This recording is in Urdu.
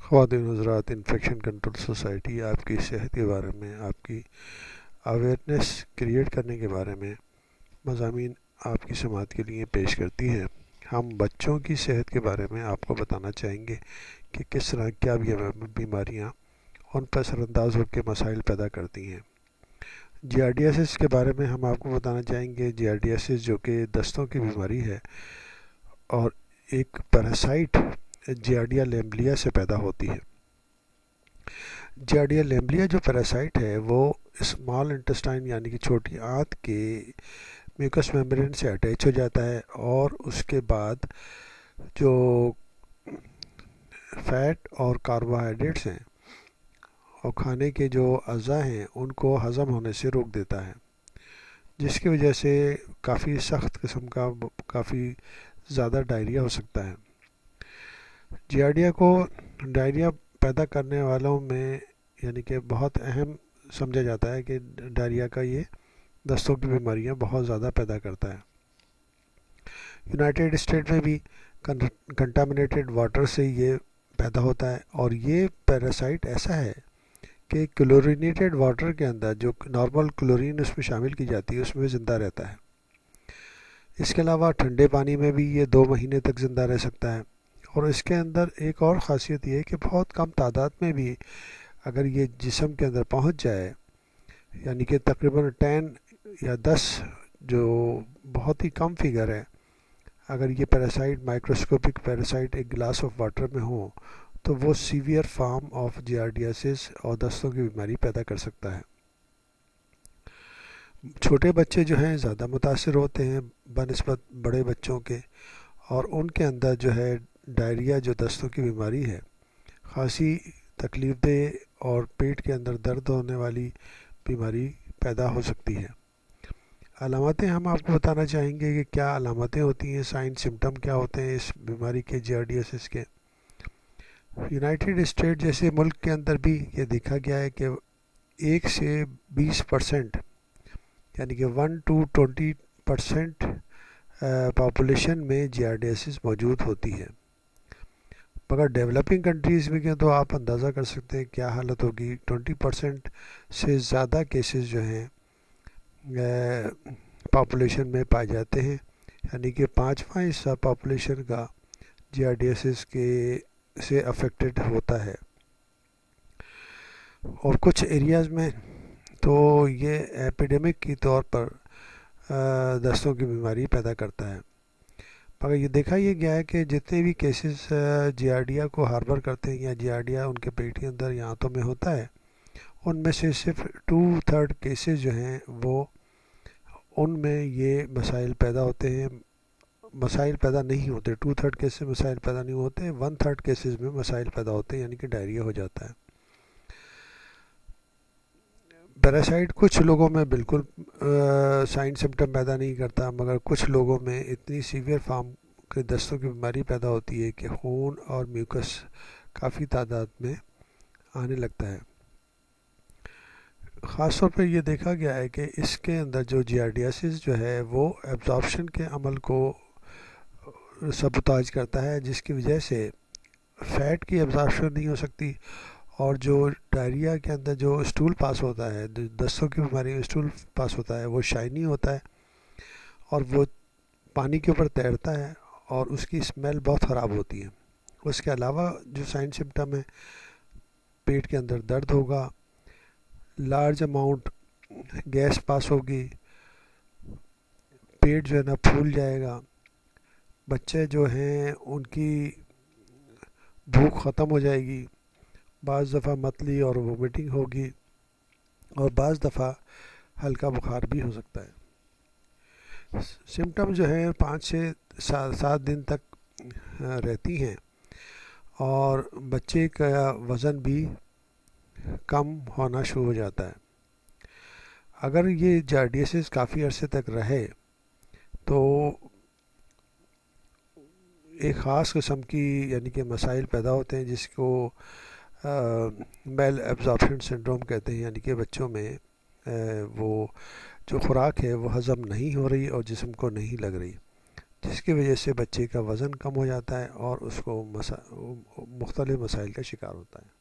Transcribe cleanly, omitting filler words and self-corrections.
خواتین حضرات، انفیکشن کنٹرول سوسائٹی آپ کی صحت کے بارے میں، آپ کی اویئرنیس کریٹ کرنے کے بارے میں مضامین آپ کی سماعت کے لیے پیش کرتی ہے۔ ہم بچوں کی صحت کے بارے میں آپ کو بتانا چاہیں گے کہ کس طرح کیا بیماریاں ان پر اثر انداز ہو کے مسائل پیدا کرتی ہیں۔ جیارڈیاسس کے بارے میں ہم آپ کو بتانا چاہیں گے۔ جیارڈیاسس جو کہ دستوں کی بیماری ہے اور ایک پیراسائٹ جیارڈیا لیمبلیا سے پیدا ہوتی ہے۔ جیارڈیا لیمبلیا جو پیراسائٹ ہے وہ اسمال انٹسٹائن یعنی کہ چھوٹی آنت کے میوکس میمبرین سے اٹیچ ہو جاتا ہے، اور اس کے بعد جو فیٹ اور کاربوہائیڈریٹس ہیں اور کھانے کے جو اعضاء ہیں ان کو ہضم ہونے سے روک دیتا ہے، جس کی وجہ سے کافی سخت قسم کا کافی زیادہ ڈائریا ہو سکتا ہے۔ ڈائریا پیدا کرنے والوں میں یعنی کہ بہت اہم سمجھا جاتا ہے کہ ڈائریا کا یہ دستوں کی بیماریاں بہت زیادہ پیدا کرتا ہے۔ یونائٹڈ اسٹیٹ میں بھی کنٹامنیٹڈ واٹر سے یہ پیدا ہوتا ہے، اور یہ پیراسائٹ ایسا ہے کہ کلورینیٹڈ واٹر کے اندر جو نارمل کلورین اس میں شامل کی جاتی ہے اس میں زندہ رہتا ہے۔ اس کے علاوہ ٹھنڈے پانی میں بھی یہ 2 مہینے تک زندہ رہ سکتا ہے، اور اس کے اندر ایک اور خاصیت یہ ہے کہ بہت کم تعداد میں بھی اگر یہ جسم کے اندر پہنچ جائے، یعنی کہ تقریباً 10 یا 10 جو بہت ہی کم فگر ہے، اگر یہ پیراسائٹ مائکروسکوپک پیراسائٹ ایک گلاس آف واٹر میں ہو تو وہ سیویئر فارم آف جیارڈیاسس اور دستوں کی بیماری پیدا کر سکتا ہے۔ چھوٹے بچے جو ہیں زیادہ متاثر ہوتے ہیں بنسبت بڑے بچوں کے، اور ان کے اندر جو ہے ڈائریا جو دستوں کی بیماری ہے، خاصی تکلیف دہ اور پیٹ کے اندر درد ہونے والی بیماری پیدا ہو سکتی ہے۔ علامتیں ہم آپ کو بتانا چاہیں گے کہ کیا علامتیں ہوتی ہیں، سائن سمٹم کیا ہوتے ہیں اس بیماری کے جیارڈیاسس کے۔ یونائٹڈ اسٹیٹ جیسے ملک کے اندر بھی یہ دیکھا گیا ہے کہ 1 سے 20% یعنی کہ 1 to 20% پاپولیشن میں جیارڈیاسس موجود ہوتی ہے، مگر ڈیولپنگ کنٹریز میں تو آپ اندازہ کر سکتے ہیں کیا حالت ہوگی۔ 20% سے زیادہ کیسز جو ہیں پاپولیشن میں پائے جاتے ہیں، یعنی کہ 5واں حصہ پاپولیشن کا جیارڈیاسس سے افیکٹڈ ہوتا ہے۔ اور کچھ ایریاز میں تو یہ ایپیڈیمک کی طور پر دستوں کی بیماری پیدا کرتا ہے، مگر یہ دیکھا یہ گیا ہے کہ جتنے بھی کیسز جیارڈیا کو ہاربر کرتے ہیں یا جیارڈیا ان کے پیٹ کے اندر یا آنتوں میں ہوتا ہے، ان میں سے صرف 2/3 کیسز جو ہیں وہ ان میں یہ مسائل پیدا ہوتے ہیں، مسائل پیدا نہیں ہوتے۔ 2/3 کیسز مسائل پیدا نہیں ہوتے، 1/3 کیسز میں مسائل پیدا ہوتے ہیں، یعنی کہ ڈائریا ہو جاتا ہے۔ پیراسائٹ کچھ لوگوں میں بالکل سائن سمٹم پیدا نہیں کرتا، مگر کچھ لوگوں میں اتنی سیویئر فارم کے دستوں کی بیماری پیدا ہوتی ہے کہ خون اور میوکس کافی تعداد میں آنے لگتا ہے۔ خاص طور پہ یہ دیکھا گیا ہے کہ اس کے اندر جو جیارڈیاسس جو ہے وہ ایبزارپشن کے عمل کو سبوتاج کرتا ہے، جس کی وجہ سے فیٹ کی ایبزارپشن نہیں ہو سکتی، اور جو ڈائریا کے اندر جو اسٹول پاس ہوتا ہے، دستوں کی بیماری میں اسٹول پاس ہوتا ہے، وہ شائنی ہوتا ہے اور وہ پانی کے اوپر تیرتا ہے، اور اس کی اسمیل بہت خراب ہوتی ہے۔ اس کے علاوہ جو سائن سمٹم ہے، پیٹ کے اندر درد ہوگا، لارج اماؤنٹ گیس پاس ہوگی، پیٹ جو ہے نا پھول جائے گا، بچے جو ہیں ان کی بھوک ختم ہو جائے گی، بعض دفعہ متلی اور وومیٹنگ ہوگی، اور بعض دفعہ ہلکا بخار بھی ہو سکتا ہے۔ سمٹم جو ہے 5 سے 7 دن تک رہتی ہیں، اور بچے کا وزن بھی کم ہونا شروع ہو جاتا ہے۔ اگر یہ جیارڈیاسس کافی عرصے تک رہے تو ایک خاص قسم کی یعنی کہ مسائل پیدا ہوتے ہیں، جس کو میل ایبزارپشن سنڈروم کہتے ہیں، یعنی کہ بچوں میں وہ جو خوراک ہے وہ ہضم نہیں ہو رہی اور جسم کو نہیں لگ رہی، جس کی وجہ سے بچے کا وزن کم ہو جاتا ہے اور اس کو مختلف مسائل کا شکار ہوتا ہے۔